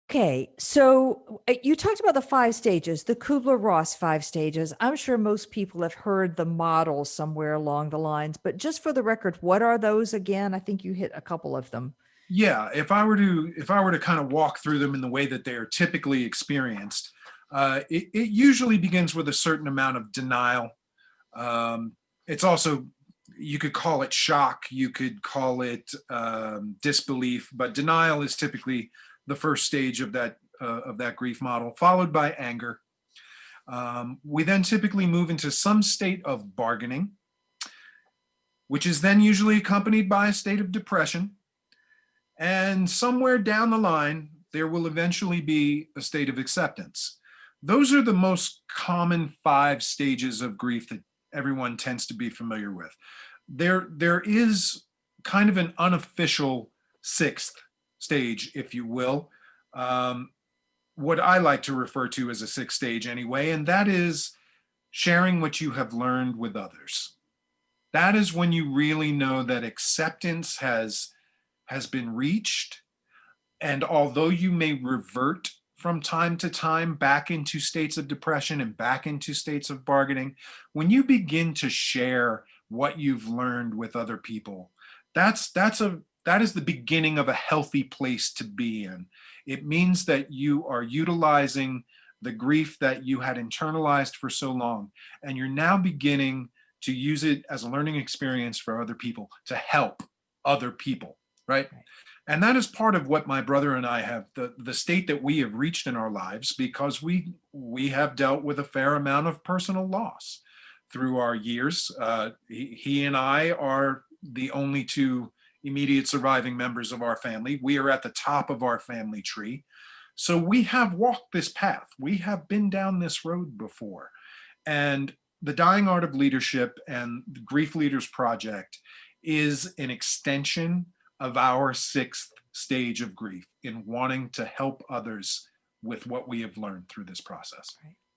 Okay, so you talked about the five stages, the Kubler-Ross five stages. I'm sure most people have heard the model somewhere along the lines, but just for the record, what are those again? I think you hit a couple of them. Yeah, if I were to kind of walk through them in the way that they are typically experienced, it usually begins with a certain amount of denial. Um, it's also, you could call it shock, you could call it disbelief, but denial is typically the first stage of that grief model, followed by anger. We then typically move into some state of bargaining, which is then usually accompanied by a state of depression. And somewhere down the line, there will eventually be a state of acceptance. Those are the most common five stages of grief that everyone tends to be familiar with. There is kind of an unofficial sixth stage, if you will, um, what I like to refer to as a sixth stage anyway, and that is sharing what you have learned with others. That is when you really know that acceptance has been reached. And although you may revert from time to time back into states of depression and back into states of bargaining, when you begin to share what you've learned with other people, that is the beginning of a healthy place to be in. It means that you are utilizing the grief that you had internalized for so long, and you're now beginning to use it as a learning experience for other people to help other people, right? Right. And that is part of what my brother and I have, the state that we have reached in our lives, because we have dealt with a fair amount of personal loss through our years. He and I are the only two immediate surviving members of our family. We are at the top of our family tree. So we have walked this path. We have been down this road before. And the Dying Art of Leadership and the Grief Leaders Project is an extension of our sixth stage of grief in wanting to help others with what we have learned through this process. Right.